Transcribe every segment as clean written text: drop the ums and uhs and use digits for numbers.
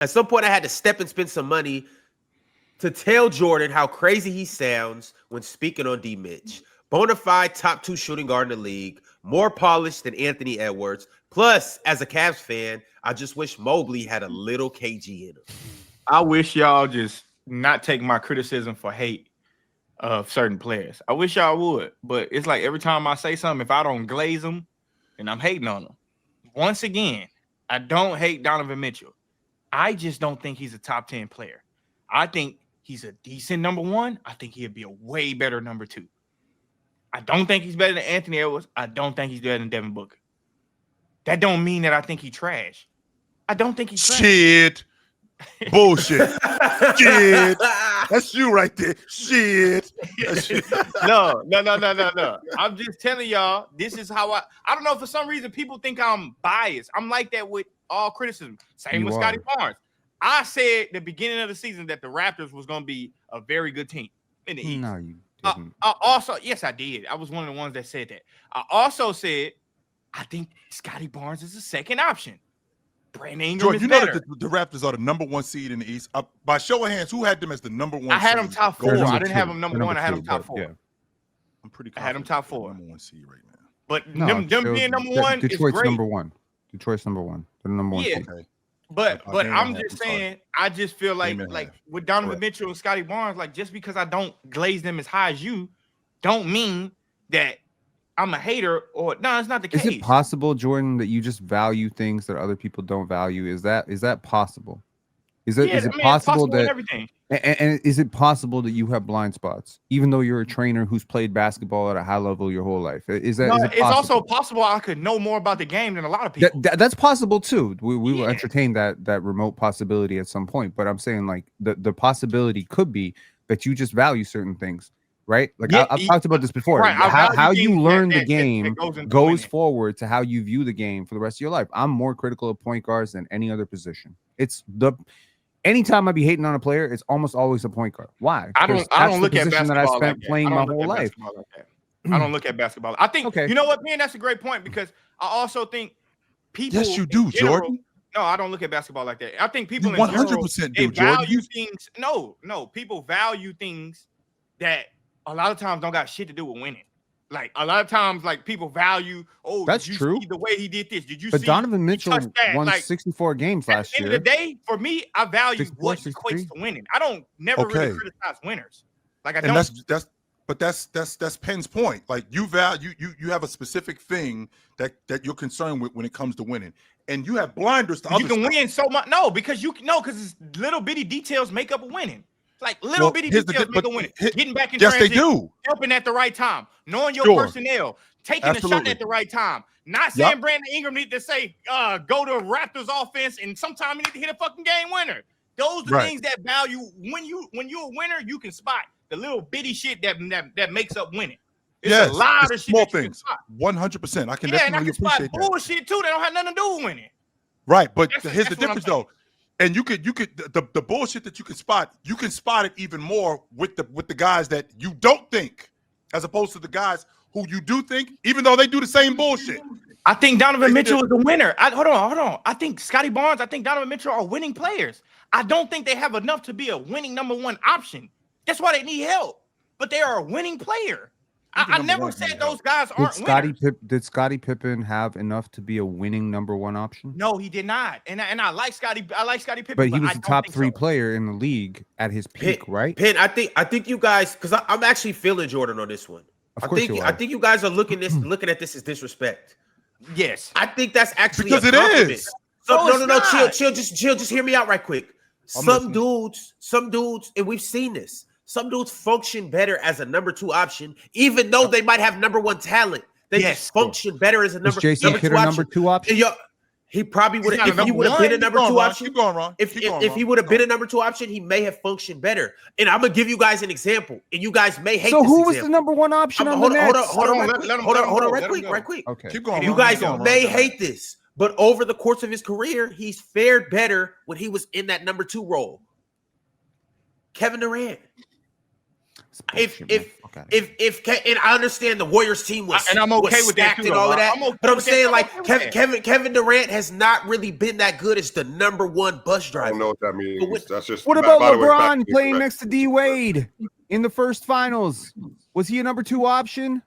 At some point, I had to step and spend some money to tell Jordan how crazy he sounds when speaking on D. Mitch. Bonafide top 2 shooting guard in the league, more polished than Anthony Edwards. Plus, as a Cavs fan, I just wish Mobley had a little KG in him. I wish y'all just not take my criticism for hate of certain players. I wish y'all would, but it's like every time I say something, if I don't glaze them, then I'm hating on them. Once again, I don't hate Donovan Mitchell. I just don't think he's a top 10 player. I think he's a decent number 1. I think he'd be a way better number 2. I don't think he's better than Anthony Edwards. I don't think he's better than Devin Booker. That don't mean that I think he's trash. I don't think he's trash. Shit. Bullshit. Shit. That's you right there. Shit. No. I'm just telling y'all, this is how I don't know, for some reason people think I'm biased. I'm like that with all criticism. Same with Scotty Barnes. I said at the beginning of the season that the Raptors was going to be a very good team in the East. No, you didn't. Yes, I did. I was one of the ones that said that. I also said I think Scotty Barnes is a second option. Brandon Ingram is better. That the Raptors are the number 1 seed in the East. By show of hands, who had them as the number 1 seed? I had them top 4. I didn't have them number 1. I had them top 4. Yeah. I'm pretty confident. I had them top 4. Number 1 seed right now. But them being number 1 Detroit's is great. number 1. Detroit's number 1. They're number 1 seed. Okay. But I'm just saying, I just feel like with Donovan Mitchell and Scotty Barnes, like just because I don't glaze them as high as you, don't mean that I'm a hater. Or no, it's not the case. Is it possible, Jordan, that you just value things that other people don't value? Is that possible? Is it possible that everything? And is it possible that you have blind spots, even though you're a trainer who's played basketball at a high level your whole life? Is it it's also possible I could know more about the game than a lot of people. That's possible too. We will entertain that remote possibility at some point. But I'm saying like the possibility could be that you just value certain things, right? Like I've talked about this before. Right, how you learn the that game goes forward to how you view the game for the rest of your life. I'm more critical of point guards than any other position. Anytime I be hating on a player, it's almost always a point guard. Why? I don't look at basketball that I spent like playing my whole life. I don't look at basketball. I think you know what, man, that's a great point because I also think people. Yes, you do, Jordan. No, I don't look at basketball like that. I think people 100% do, value things. No, people value things that a lot of times don't got shit to do with winning. Like a lot of times, like people value. Oh, that's did you true. See the way he did this? Did you? But see Donovan Mitchell won like, 64 games last year. At the end of the day, for me, I value 64, what 63? equates to winning. I don't never really criticize winners. Like I don't. That's Penn's point. Like you value you have a specific thing that you're concerned with when it comes to winning, and you have blinders to. You can win so much. No, because because little bitty details make up a winning. Like little bitty details make a winning. Getting back in transition, they do. Helping at the right time, knowing your personnel, taking a shot at the right time. Not saying Brandon Ingram need to say go to Raptors offense, and sometimes you need to hit a fucking game winner. Those are things that value when you're a winner, you can spot the little bitty shit that makes up winning. It's a lot of shit small things. 100%. I can definitely appreciate that. Bullshit too. That don't have nothing to do with winning. Right, but here's the difference though. And you could the bullshit that you can spot it even more with the guys that you don't think, as opposed to the guys who you do think, even though they do the same bullshit. I think Donovan Mitchell is a winner. Hold on. I think Scotty Barnes, I think Donovan Mitchell are winning players. I don't think they have enough to be a winning number 1 option. That's why they need help. But they are a winning player. I never said those guys aren't winners. Did Scottie Pippen have enough to be a winning number 1 option? No, he did not. And I like Scottie Pippen. But he was the top 3 player in the league at his peak, right? Penn, I think you guys, because I'm actually feeling Jordan on this one. Of course you are. I think you guys are looking at this as disrespect. Yes, I think that's actually because a compliment. It is. No, chill, just hear me out right quick. Some dudes, and we've seen this. Some dudes function better as a number 2 option, even though they might have number 1 talent. They just function better as a number 2 option. Number 2 option? He probably would have. If he would have been a number 2 option, keep going, Ron. If he would have been a number 2 option, he may have functioned better. And I'm gonna give you guys an example, and you guys may hate. So this who was example. the number 1 option on the Nets? Hold on, right quick. Okay, keep going. You guys may hate this, but over the course of his career, he's fared better when he was in that number 2 role. Kevin Durant. And I understand the Warriors team was and I'm okay was with that stacked too, and all of though. that, I'm okay but I'm with that. saying I'm like okay with Kevin Durant has not really been that good as the number one bus I driver. don't know what that means. That's just What about by the way, LeBron fact- playing next to D Wade in the first finals? Was he a number 2 option?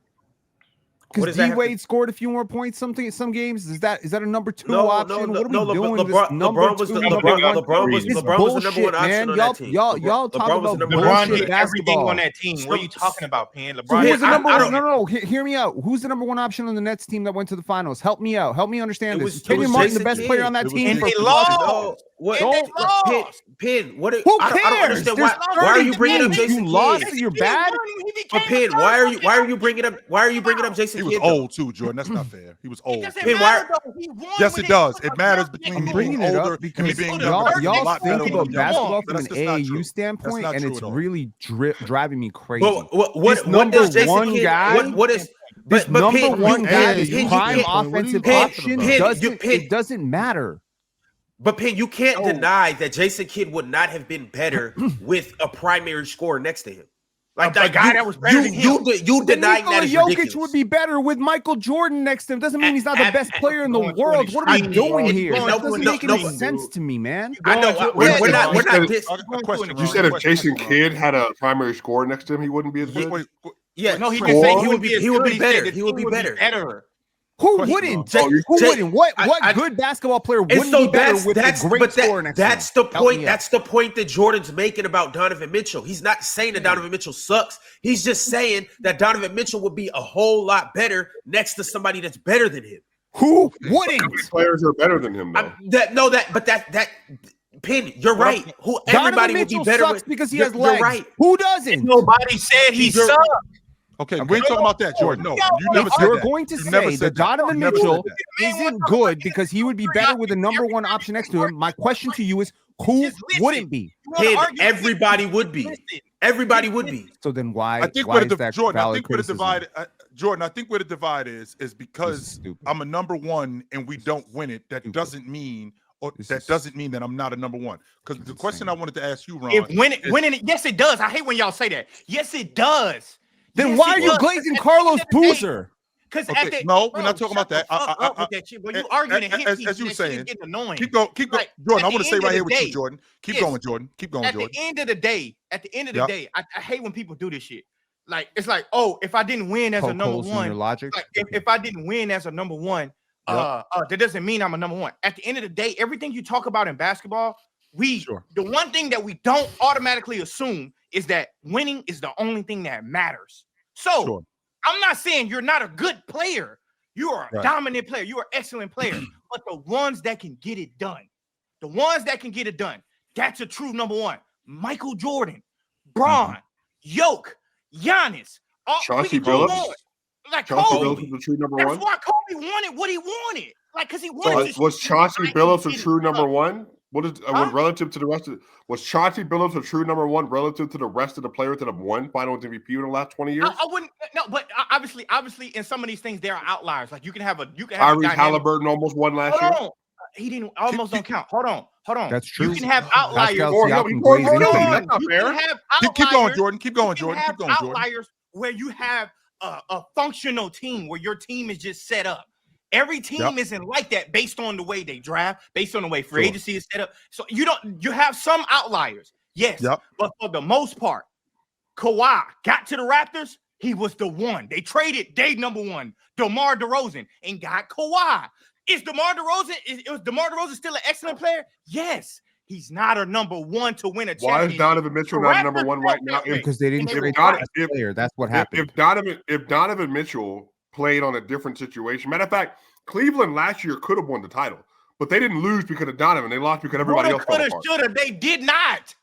What Because does that D have Wade scored a few more points some games. Is that a number 2 No, option? no, What are no, we doing? LeBron, This number LeBron was 2, the number LeBron, 1? was This LeBron was the number one bullshit, option man. on that team. Y'all talk LeBron was about the number LeBron bullshit did everything basketball. on that team. What are you talking about, Pan? So LeBron. who was the I- number I one? don't- No. Hear me out. Who's the number 1 option on the Nets team that went to the finals? Help me out. Help me understand It this. was- Is Kenyon it was Martin the Jason best Kidd. player on that It was team? Jason For Kidd. lost. No, what? And they lost. Pin, what? Who I don't cares? understand There's why are 30 you bringing up games. Jason You lost, Kidd? so you're bad. But Pin, why are you bringing up Jason He was Kidd? though? old too, Jordan. That's not fair. He was old. Pin, why? Yes, it does. It matters between I'm me bringing being it older up and me because being y'all younger. He's a lot think better when about I'm younger. basketball But from an that's just not AAU true. standpoint, That's not and true it's at all. really driving me crazy. But what This number does Jason one Kidd? guy- What is? This number Pin, 1 guy, Hey, this you prime can't- what are you offensive talking option, about? it doesn't matter. But Pin, you can't deny that Jason Kidd would not have been better with a primary scorer next to him. Like A guy that was better than him. You Then denying Nikola that is Jokic ridiculous. would be better with Michael Jordan next to him. Doesn't mean he's not the best player in the going to world. an What are we extreme. doing It's here? going That to doesn't an make any extreme, sense dude. to me, man. I know. We're not. A question. You said if Question, Jason Ron. Kidd had a primary score next to him, he wouldn't be as good. Wait, Yeah, No, he Or- didn't say he would be. He would be better. The He would be team better. Who Question, wouldn't? Ron. Who Jay- wouldn't? What I- good basketball player And wouldn't so be better with a great but score next that's to the him? Help point. me out. That's the point that Jordan's making about Donovan Mitchell. He's not saying that Donovan Mitchell sucks. He's just saying that Donovan Mitchell would be a whole lot better next to somebody that's better than him. Who How many wouldn't? players are better than him though? That Pin, you're right. Who Donovan everybody would be Mitchell better sucks with because he You're- has legs. You're right. Who doesn't? Nobody said he You're- sucked. Okay, we ain't talking about that, Jordan. No, you never If said you're that. going to You never say said that Donovan You never said Mitchell that. isn't good because he would be better with the number 1 option next to him, my question to you is who Just listen. wouldn't be? Pin, everybody would be. Everybody would be. So then why? I think why where is the that Jordan. I valid think where the criticism? divide. Jordan, I think where the divide is This is because stupid. I'm a number 1 and we don't win it. That Stupid. doesn't mean, or This that is- doesn't mean that I'm not a number 1. Because the question I wanted to ask you, Ron, If winning it, yes, it does. I hate when y'all say that. Yes, it does. Then Yes, why it are you does. glazing At the Carlos end of the day- Boozer? Because Okay, at the no, we're not talking shut about that. the fuck up with that shit. But you arguing and as hinting you were that shit saying, is getting annoying. keep going, Like, Jordan. I at want the to stay end right of here the with you, day- Jordan. Keep Yes. going, Jordan. Keep going, At Jordan. the end of the day, Yep. I hate when people do this shit. Like it's like, oh, if I didn't win as a Poke number holes in your one, logic. like if I didn't win as a number one, that doesn't mean I'm a number one. At the end of the day, everything you talk about in basketball, Sure. the one thing that we don't automatically assume is that winning is the only thing that matters. So Sure. I'm not saying you're not a good player. You are a Right. dominant player. You are an excellent player. But the ones that can get it done, that's a true number one. Michael Jordan, Braun, Yoke, Giannis. Chauncey we can go Billups? on. Like Chauncey Kobe. Billups was the true number That's 1. why Kobe wanted what he wanted. Like, because he wanted to Was Chauncey like, Billups he a did true it. number 1? What is Huh? relative to the rest of? Was Chauncey Billups a true number 1 relative to the rest of the players that have won Finals MVP in the last 20 years? I wouldn't but obviously in some of these things there are outliers. Like you can have a Tyrese dynamic- Halliburton almost won last year. Hold on. He didn't almost don't count. Hold on. That's true. You can have outliers. Pascal Or, no, Siakam he glazed scored into more. you. That's not You fair. can have Keep going, outliers. Jordan. Keep going, You Jordan. can Keep going, have Jordan. outliers where you have a functional team where your team is just set up. Every team isn't like that based on the way they draft, based on the way free Sure. agency is set up. So you have some outliers, yes. Yep. But for the most part, Kawhi got to the Raptors, he was the one. They traded day number 1, DeMar DeRozan, and got Kawhi. Is DeMar DeRozan still an excellent player? Yes. He's not a number 1 to win a Why championship. is Donovan Mitchell The not Raptors number 1 felt right now? that way. Because they didn't If trade Don- the best if- player. That's what happened. If Donovan Mitchell played on a different situation, matter of fact, Cleveland last year could have won the title, but they didn't lose because of Donovan. They lost because everybody else fell Coulda, apart. shoulda. They did not.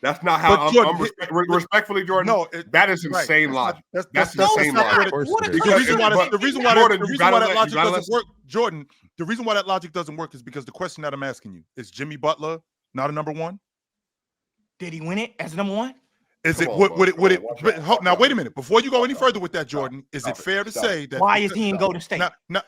That's not how But Jordan, respectfully, Jordan. No, that is right. insane logic. That's That's not insane where logic. it- Of course What it a- is. The reason why But- the reason why Jordan, that you gotta let- logic you gotta doesn't work, Jordan. The reason why that logic doesn't work is because the question that I'm asking you is Jimmy Butler not a number 1? Did he win it as number 1? Is it Come on, would it Watch but, out. now wait a minute before you go any further with that, Jordan? Is it Stop it. fair to Stop say that Why is he in Golden State? now No,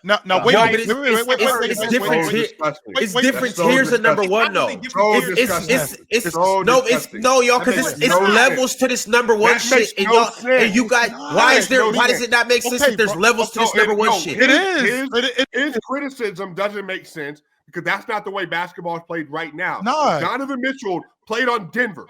wait a No, minute? but it's different. So disgusting. It's wait, different that's so tiers of number disgusting. one, though. So It's disgusting. it's So no, it's disgusting. no, y'all, That because makes it's no levels to this number one That shit, makes and no y'all sense. and you guys. It's Why not. is there? No Why does sense. it not make sense Okay, that there's bro. levels to this number one shit? It is. His criticism doesn't make sense because that's not the way basketball is played right now. No. If Donovan Mitchell played on Denver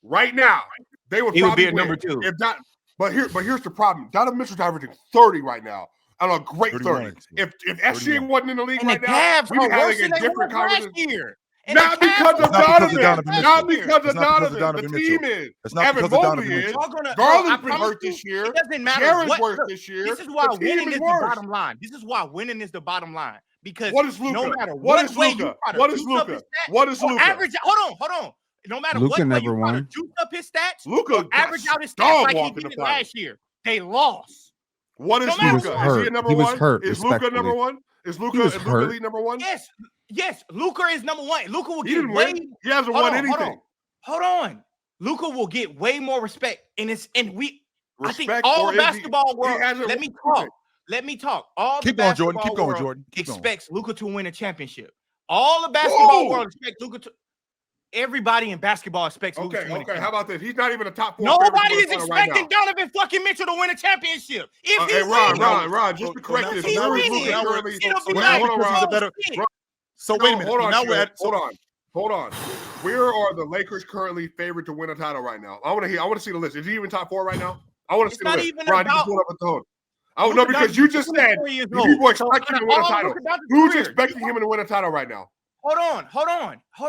right now, they would He would probably be at win. number 2. If not, but here's the problem. Donovan Mitchell's averaging 30 right now. On a great 30. 31. If SGA wasn't in the league And the right now, Cavs we'd be are worse having than a they different were last conversation. year. And Not the Cavs because are of It's not because of Donovan. Donovan Not Mitchell. because of It's not because of Donovan. Donovan The Mitchell. team is. It's not Evan because of Donovan Mobley is. Mitchell. Y'all gonna, Garland's I been promise hurt this year. It doesn't matter Jaren's what. worse Look, this year. this is why The team winning is is the worse. bottom line. This is why winning is the bottom line. Because What is Luka? no matter What is way Luka? you try to What is juice up Luka? his stats, What is or Luka? average. Hold on. No matter Luka what way never you try to won. juice up his stats, Luka or average out his stats dog like he walking did the it finals. last year, they lost. What is No matter Luka? what. Is he a number He was one? hurt, Is Luka respectfully. number one? Is He Luka was Luka hurt. league number one? Yes. Luka is number one. Luka will He get didn't way. win. He hasn't Hold won on, anything. Hold on. Luka will get way more respect, I think Respect, all or the is he- basketball world. hasn't Let me won talk. Let me talk. All Keep the going, basketball Jordan. Keep going, world Jordan. Keep going. expects Luka to win a championship. All the basketball Whoa! world expects Luka to. Everybody in basketball expects Luka to win a Okay. How championship. about this? He's not even a top 4. Nobody is favorite to win a title right expecting now. Donovan fucking Mitchell to win a championship. If he Hey, wins, Ron, just to correct now- this. He's Where is winning. Luka currently? It'll be So like, now Hold on, because he's a Ron. better. shit. So wait a minute. Hold So on, now Shai. we're at. So, Hold on. Where are the Lakers currently favored to win a title right now? I want to see the list. Is he even top 4 right now? I want to It's see the not list. even Ron, you about- can pull it up at the phone. I don't Luka know because Doncic you is just said 24 years people old. expect him to out of win a all title. Luka Doncic's Who's career, expecting him to win a title right now? Hold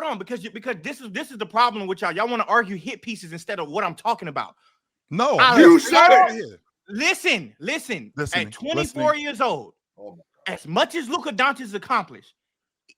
on, because this is the problem with y'all. Y'all want to argue hit pieces instead of what I'm talking about. no, You said it. Listen. Listening, At 24 listening. years old, Oh as much as Luka Doncic has accomplished,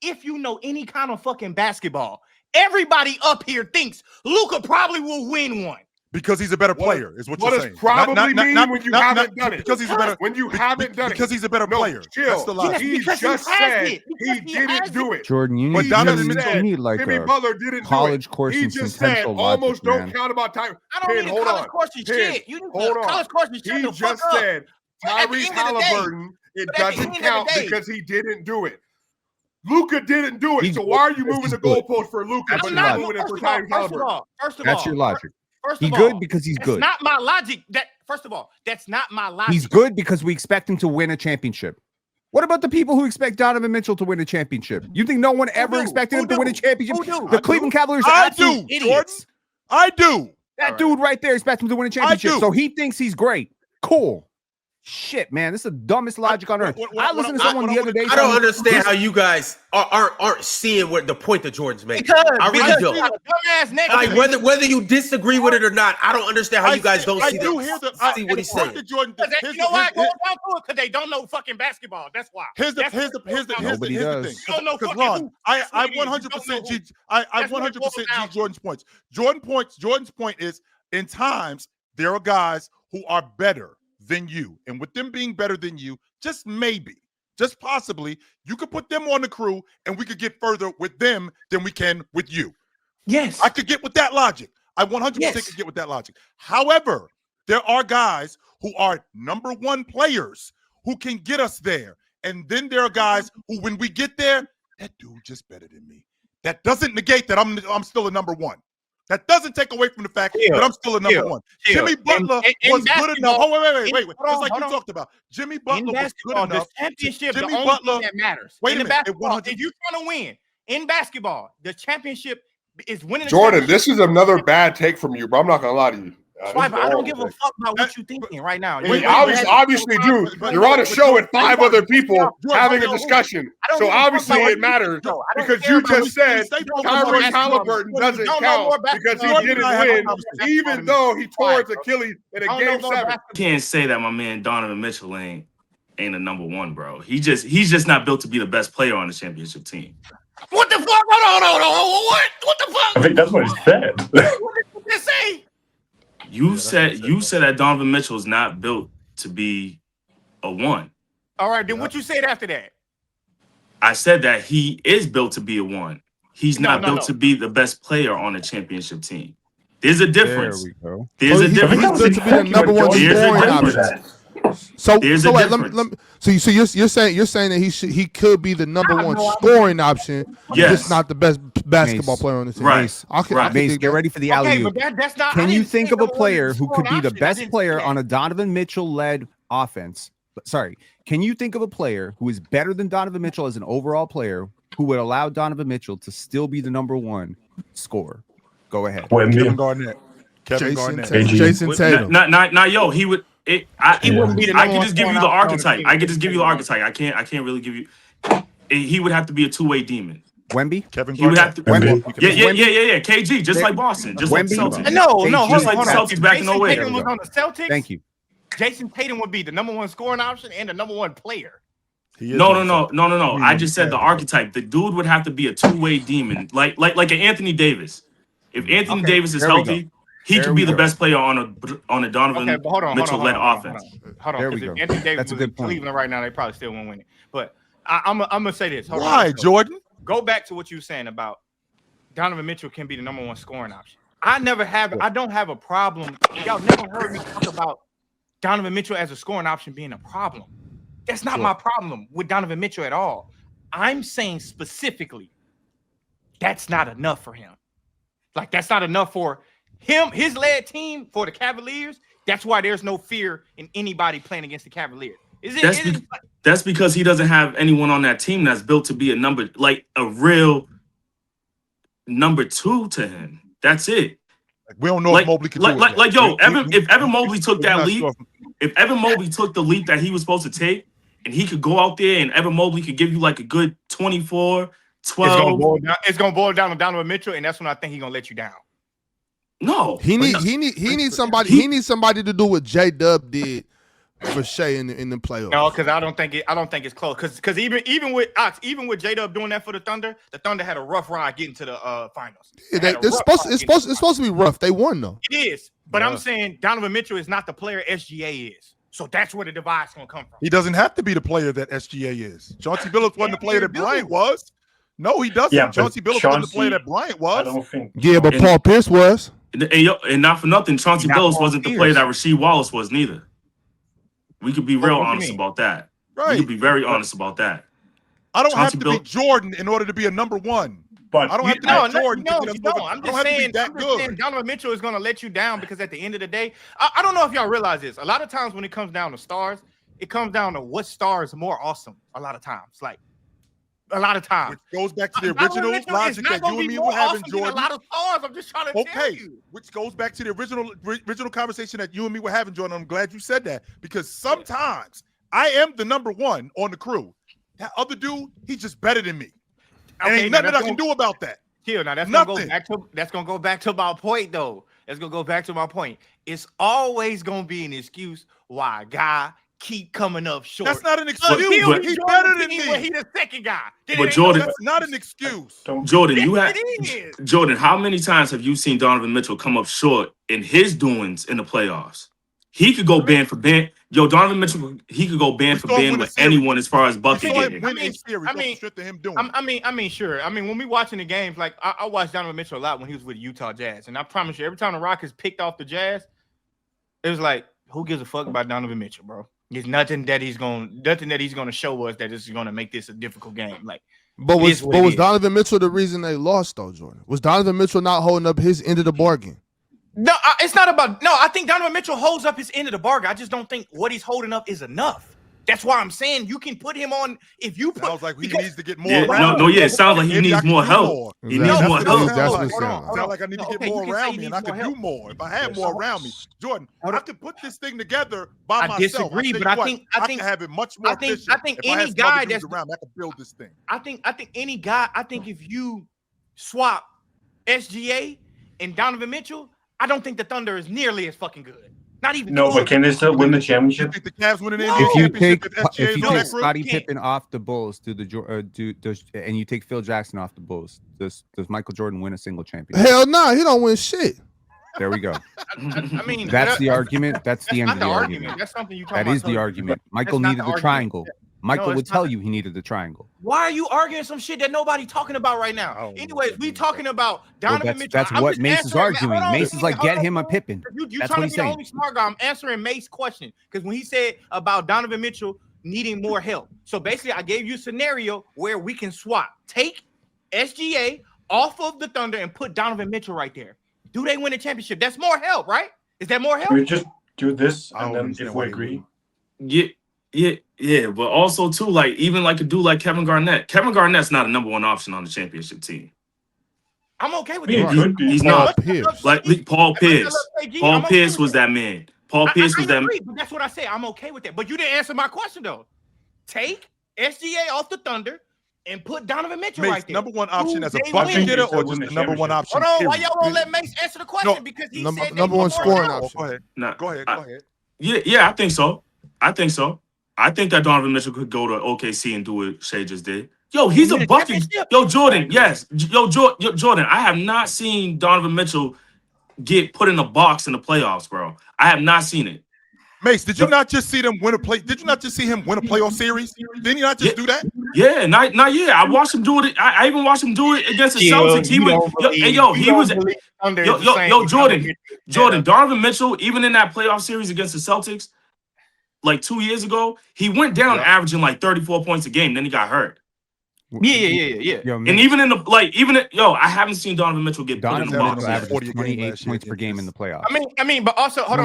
if you know any kind of fucking basketball, everybody up here thinks Luka probably will win one. Because he's a better What- player, is what What you're does saying. probably mean when you haven't done it? Because he's a better. When you haven't done it. Because he's a better No, player. chill. That's the logic. He because just he has said it. he Because he has didn't do it. Jordan, you But need, Donovan you need, Mitchell- you need like Jimmy a Butler didn't college do it. course He in just said central almost logic, don't man. count about time. I don't need a college course and shit. You need Hold a on. college course and shut He the just fuck up. said But at the Tyrese end of the day- Halliburton, it but at the doesn't end of the count day- because he didn't do it. Luka didn't do it. He's So good why are you because moving he's the good. goalpost for Luka, That's but your not logic. moving it for First of all, Tyrese Halliburton? That's your logic. First He's of good all, because he's that's good. not my logic. That's not my logic. He's good because we expect him to win a championship. What about the people who expect Donovan Mitchell to win a championship? You think no one ever do? expected Who him to win a do? championship? Who do? The Cleveland Cavaliers are I absolute do, idiots. I do. That dude right there expects him to win a championship. do. So he thinks he's great. Cool. Shit, man. This is the dumbest logic on earth. I listened to someone the other day. I don't saying- understand how you guys aren't seeing what the point that Jordan's making. Because I really you don't. got a dumbass next Like to you. whether you disagree with it or not, I don't understand how you guys don't I see do that. hear the. See what he's saying. Jordan, You know why it goes down to it? Because they don't know fucking basketball. That's why. Here's the Nobody thing. does. You don't know Because fucking Ron, hoops. I That's what it is. You don't 100% know G. hoops. I That's what it 100% boils G down to. Jordan's points. Jordan's point is in times there are guys who are better than you, and with them being better than you, just maybe, just possibly, you could put them on the crew, and we could get further with them than we can with you. Yes. I could get with that logic. I 100% could get with that logic. However, there are guys who are number one players who can get us there. And then there are guys who, when we get there, that dude just better than me. That doesn't negate that I'm still a number one. That doesn't take away from the fact that I'm still a number one. Jimmy Butler was good enough. Oh, wait. Just like you talked about. Jimmy Butler was good enough. The championship, Jimmy the only Butler, thing that matters. wait a In the minute, basketball, if you're trying to win in basketball, the championship is winning. Jordan, this is another bad take from you, bro. I'm not gonna lie to you. Swiper, I don't give a fuck about what you're thinking right now. We obviously do. You're on a show with 5 other people having a discussion. So obviously it matters because you just said Tyrese Halliburton doesn't count because he didn't win, even though he tore his Achilles in a game 7. Can't say that my man Donovan Mitchell ain't a number one, bro. He's just not built to be the best player on the championship team. What the fuck? Hold on. What the fuck? I think that's what he said. What did you say? You said that Donovan Mitchell is not built to be a one. All right, then what you said after that? I said that he is built to be a one. He's not built to be the best player on a championship team. There's a difference. There we go. There's a He's difference. built to be the number one There's a scoring difference. option. So There's a wait, difference. so you're saying that he could be the number one scoring option, Yes. just not the best basketball Mace. player on the team. Right. I can Mace, dig get that. ready for the Okay, alley-oop. but that's not. Can you think of a player who could be the best player on a Donovan Mitchell-led offense? Sorry. Can you think of a player who is better than Donovan Mitchell as an overall player who would allow Donovan Mitchell to still be the number one scorer? Go ahead. Kevin Garnett. Jason Tatum. Not yo. He would. He wouldn't be the I number could one just give you scoring the option on the archetype. team. I could just give you the archetype. I can't really give you. He would have to be a two-way demon. Wemby? Kevin He would have to. Garnett. Yeah. KG, just like Boston, just like the Wemby? Celtics. No, Just hold like the on. Celtics back in Jason 08. Tatum was on the Celtics. Thank you. Jason Tatum would be the number one scoring option and the number one player. No. I just said the archetype. The dude would have to be a two-way demon, like an Anthony Davis. If Anthony Davis is there we healthy, he could be the best player on a Donovan Okay, but hold on. Mitchell-led offense. Hold on. There we Because go. if Anthony Davis That's a was good in point. Cleveland right now, they probably still won't win it. But I'm gonna say this. Hold Why, on. Jordan? Go back to what you were saying about Donovan Mitchell can be the number one scoring option. I don't have a problem. Y'all never heard me talk about Donovan Mitchell as a scoring option being a problem. That's not my problem with Donovan Mitchell at all. I'm saying specifically that's not enough for him. Like, that's not enough for him, his led team, for the Cavaliers. That's why there's no fear in anybody playing against the Cavaliers. That's because he doesn't have anyone on that team that's built to be a real number two to him. That's it. We don't know if Mobley can do it. If Evan Mobley took that leap, if Evan Mobley took the leap that he was supposed to take, and he could go out there and Evan Mobley could give you like a good 24, 12. It's gonna boil down to Donovan Mitchell, and that's when I think he's gonna let you down. No, He needs somebody to do what J-Dub did for Shai in the playoffs. No, because I don't think it's close. Because even with J-Dub doing that for the Thunder had a rough ride getting to the finals. It's supposed to be rough. They won though. It is, but I'm saying Donovan Mitchell is not the player SGA is. So that's where the divide's gonna come from. He doesn't have to be the player that SGA is. Chauncey Billups wasn't the player that Bryant was. No, he doesn't. Yeah, Chauncey Billups wasn't the player that Bryant was. I don't think. Yeah, but Paul Pierce was. And not for nothing, Chauncey Billups wasn't the player that Rasheed Wallace was neither. We could be real honest about that. Right. We could be very honest about that. I don't Chauncey have to be Jordan in order to be a number one. But I don't have to be Jordan. I'm just saying Donovan Mitchell is going to let you down because at the end of the day, I don't know if y'all realize this. A lot of times when it comes down to stars, it comes down to what star is more awesome. A lot of times. Which goes back to the original logic that you and me were having, Jordan. A lot of stars. I'm just trying to tell you. Which goes back to the original conversation that you and me were having, Jordan. I'm glad you said that because sometimes I am the number one on the crew. That other dude, he's just better than me. And ain't nothing I can do about that. Here, now that's Nothing. gonna go back to my point, though. That's gonna go back to my point. It's always gonna be an excuse why a guy keep coming up short. That's not an excuse. He's better than me. He's the second guy. But Jordan, that's not an excuse. Jordan, It is. Jordan, how many times have you seen Donovan Mitchell come up short in his doings in the playoffs? He could go band for band. Donovan Mitchell, he could go band for band with anyone as far as bucket getting. Sure. I mean, when we watching the games, like I watched Donovan Mitchell a lot when he was with Utah Jazz, and I promise you, every time the Rockets picked off the Jazz, it was like, who gives a fuck about Donovan Mitchell, bro? There's nothing that he's gonna show us that is gonna make this a difficult game. Like, But was Donovan Mitchell the reason they lost though, Jordan? Was Donovan Mitchell not holding up his end of the bargain? No, it's not about. No, I think Donovan Mitchell holds up his end of the bargain. I just don't think what he's holding up is enough. That's why I'm saying you can put him on if you put. Sounds like he needs to get more. It sounds like he needs more help. He needs more help. Sounds like I need to get more around me, and I can do more if I have more around me. Jordan, I can put this thing together by myself. I disagree, but I think can have it much more efficient. I think any guy that's around, I can build this thing. I think any guy. I think if you swap SGA and Donovan Mitchell, I don't think the Thunder is nearly as fucking good. Not even. No, but can they still win the championship? You think the Cavs winning If you take Scottie Pippen off the Bulls and you take Phil Jackson off the Bulls, does Michael Jordan win a single championship? Hell no, he don't win shit. There we go. I mean, that's the argument. That's the end of the argument. That's something you talk about. That is the argument. Michael needed the triangle. Michael would tell you he needed the triangle. Why are you arguing some shit that nobody talking about right now? Anyways, we talking about Donovan Mitchell. That's what Mace is arguing. Mace is like, get him a Pippen. You trying to be the only smart guy. I'm answering Mace's question because when he said about Donovan Mitchell needing more help. So basically, I gave you a scenario where we can swap. Take SGA off of the Thunder and put Donovan Mitchell right there. Do they win a championship? That's more help, right? Is that more help? We just do this, and then if we agree. Yeah, but also too, like even like a dude like Kevin Garnett. Kevin Garnett's not a number one option on the championship team. I'm okay with that. He's not. Like Paul Pierce. Paul Pierce was that man. Paul Pierce was that man. But that's what I say. I'm okay with that. But you didn't answer my question though. Take SGA off the Thunder and put Donovan Mitchell right there. Number one option as a bucket getter or just the number one option? Hold on, why y'all won't let Mace answer the question? Because he said number one scoring option. Go ahead. Go ahead. Yeah, I think so. I think that Donovan Mitchell could go to OKC and do what Shai just did. Yo, he's a bucket. Yo, Jordan, yes. Jordan, I have not seen Donovan Mitchell get put in a box in the playoffs, bro. I have not seen it. Mace, did you not just see them win a play? Did you not just see him win a playoff series? Didn't you not just do that? Yeah, not yeah. I watched him do it. I even watched him do it against the Celtics. Jordan, Donovan Mitchell, even in that playoff series against the Celtics, like 2 years ago, he went down averaging like 34 points a game. Then he got hurt. Yeah. And even in the I haven't seen Donovan Mitchell get put in the box. Averaged 28 points per game in the playoffs. I mean, but also hold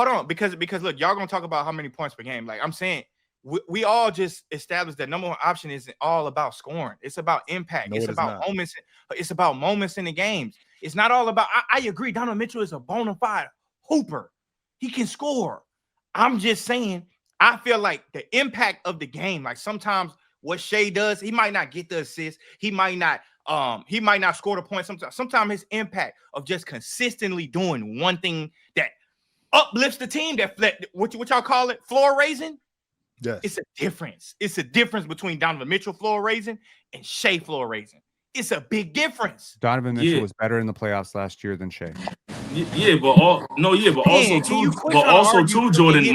on, because look, y'all gonna talk about how many points per game. Like I'm saying, we all just established that number one option isn't all about scoring. It's about impact. It's about moments. It's about moments in the games. It's not all about. I agree. Donovan Mitchell is a bona fide hooper. He can score. I'm just saying, I feel like the impact of the game, like sometimes what Shai does, he might not get the assist, he might not score the point. Sometimes his impact of just consistently doing one thing that uplifts the team, that what y'all call it, floor raising. Yes. It's a difference. It's a difference between Donovan Mitchell floor raising and Shai floor raising. It's a big difference. Donovan Mitchell was better in the playoffs last year than Shai. Also too, Jordan.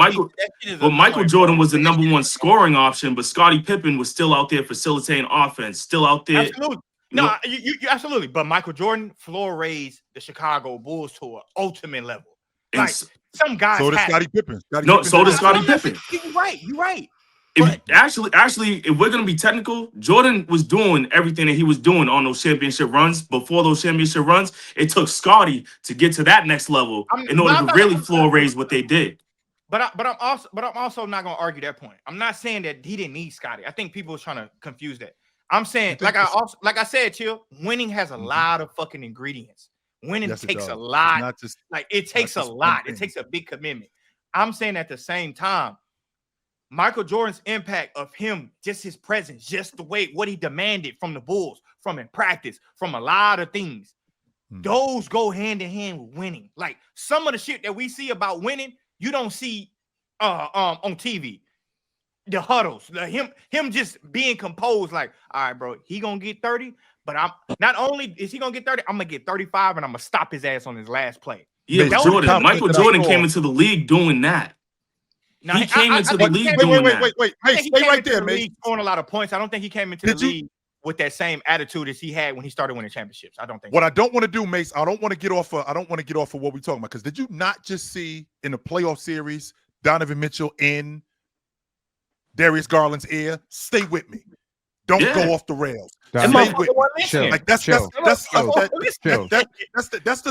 Michael Jordan was the number one scoring option, but Scottie Pippen was still out there facilitating offense, still out there. Absolutely. No, you absolutely. But Michael Jordan floor raised the Chicago Bulls to an ultimate level. Like some guys. So did Scottie Pippen. So did Scottie Pippen. You're right. Actually, if we're gonna be technical, Jordan was doing everything that he was doing on those championship runs. Before those championship runs, it took Scottie to get to that next level in order to really floor raise what they did. But I'm also not gonna argue that point. I'm not saying that he didn't need Scottie. I think people are trying to confuse that. I'm saying, like I said, Chill, winning has a lot of fucking ingredients. Winning takes a lot. It takes a lot. It takes a big commitment. I'm saying at the same time, Michael Jordan's impact of him, just his presence, just the way what he demanded from the Bulls, from in practice, from a lot of things, those go hand in hand with winning. Like some of the shit that we see about winning, you don't see on TV. The huddles, him just being composed, like, all right, bro, he gonna get 30, but I'm not only is he gonna get 30, I'm gonna get 35, and I'm gonna stop his ass on his last play. Yeah, Michael Jordan came into the league doing that. Now, he came into the league doing that. Wait. Hey, stay right there, man. Scoring a lot of points. I don't think he came into the league with that same attitude as he had when he started winning championships. I don't think. What I don't want to do, Mace, I don't want to get off of what we're talking about. Because did you not just see in the playoff series Donovan Mitchell in Darius Garland's ear? Stay with me. Don't go off the rails. Stay with me. Like that's the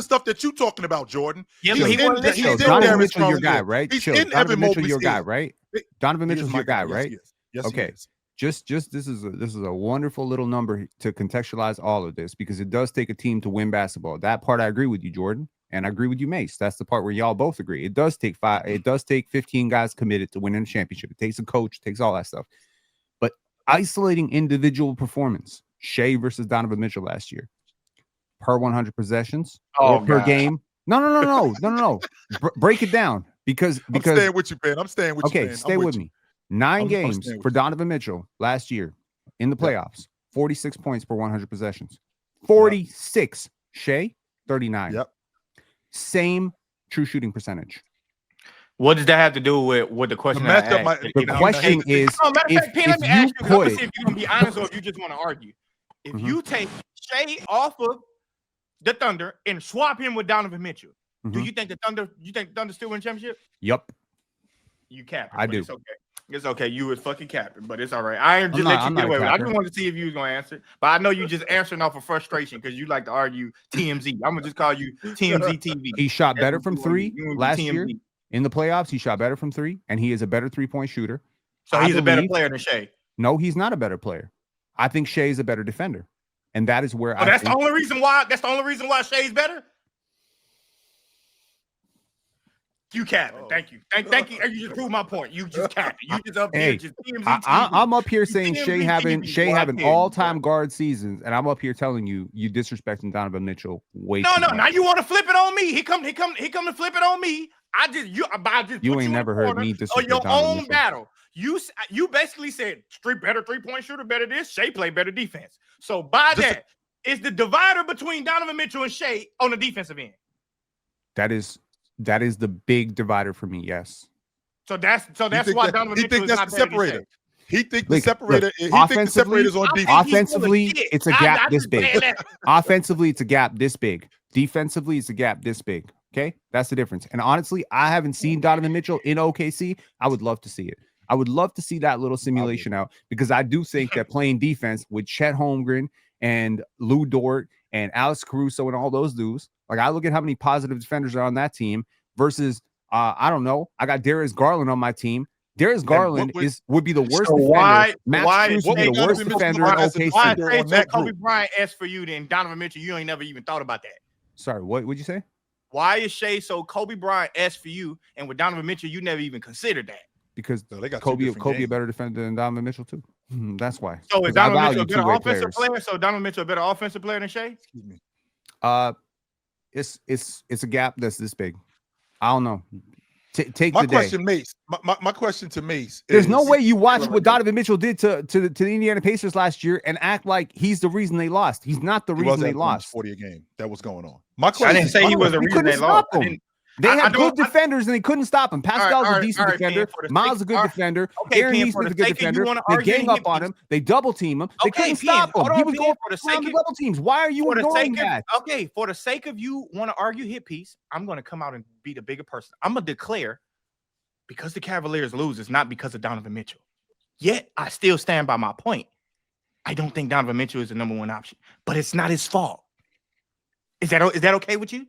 stuff that you talking about, Jordan. Yeah, Donovan Mitchell, your guy, right? Donovan Mitchell, your guy, right? Donovan Mitchell's your guy, right? Yes. Okay. Just this is a wonderful little number to contextualize all of this, because it does take a team to win basketball. That part I agree with you, Jordan, and I agree with you, Mace. That's the part where y'all both agree. It does take 15 guys committed to winning a championship. It takes a coach, it takes all that stuff. But isolating individual performance, Shai versus Donovan Mitchell last year, per 100 possessions or per game. No. Break it down because I'm staying with you, Ben. I'm staying with you. Okay, stay with me. 9 games for Donovan Mitchell last year in the playoffs, 46 points per 100 possessions. 46. Shai, 39. Yep. Same true shooting percentage. What does that have to do with what the question? The matchup might- The question is, if you put, if you're gonna be honest or if you just want to argue, if you take Shai off of the Thunder and swap him with Donovan Mitchell, do you think the Thunder? You think the Thunder still win championship? Yup. You capping. I do. It's okay. It's okay. You was fucking capping, but it's all right. I ain't just let you get away with it. I just wanted to see if you was gonna answer, but I know you just answering off of frustration because you like to argue TMZ. I'm gonna just call you TMZ TV. He shot better from three last year in the playoffs. He shot better from three, and he is a better 3-point shooter. So he's a better player than Shai. No, he's not a better player. I think Shai is a better defender, and that is where that's the only reason why. That's the only reason why Shai's better. You capping. Thank you. Thank you. You just proved my point. You just capping. You just up here. Just TMZ I'm up here saying Shai having all-time guard seasons, and I'm up here telling you disrespecting Donovan Mitchell way too much. Now you want to flip it on me. He come to flip it on me. You ain't never heard me disrespect your Donovan own Mitchell. battle. You basically said better 3-point shooter, better this. Shai play better defense. So by that, is the divider between Donovan Mitchell and Shai on the defensive end. That is the big divider for me. Yes. So that's why Donovan Mitchell is not separator. He thinks the separator. The separator's on defense. Offensively, it's a gap this big. Offensively, it's a gap this big. Defensively, it's a gap this big. Okay, that's the difference. And honestly, I haven't seen Donovan Mitchell in OKC. I would love to see it. I would love to see that little simulation out because I do think that playing defense with Chet Holmgren and Lou Dort and Alex Caruso and all those dudes. Like, I look at how many positive defenders are on that team versus, I don't know, I got Darius Garland on my team. Darius Garland would be the worst defender. Why would be the worst defender in OKC? Why Kobe Bryant S for you, then Donovan Mitchell, you ain't never even thought about that. Sorry, what would you say? Why is Shai so Kobe Bryant S for you, and with Donovan Mitchell, you never even considered that? Because Kobe a better defender than Donovan Mitchell too. That's why. So is Donovan Mitchell a better offensive player? So Donovan Mitchell a better offensive player than Shai? Excuse me. It's a gap that's this big. I don't know. Take my the question, day. Mace. My question to Mace. There's no way you watch what Donovan Mitchell did to the Indiana Pacers last year and act like he's the reason they lost. He's not the reason they lost. 40 a game. That was going on. My question. I didn't say he was the reason they lost. They had good defenders and they couldn't stop him. Pascal's a decent defender. Miles a good defender. Aaron Neesmith's a good defender. They gang up on him. They double team him. They couldn't stop him. He was going for the double teams. Why are you ignoring that? Okay, for the sake of you want to argue hit piece, I'm going to come out and be the bigger person. I'm going to declare because the Cavaliers lose, it's not because of Donovan Mitchell. Yet I still stand by my point. I don't think Donovan Mitchell is the number one option, but it's not his fault. Is that okay with you?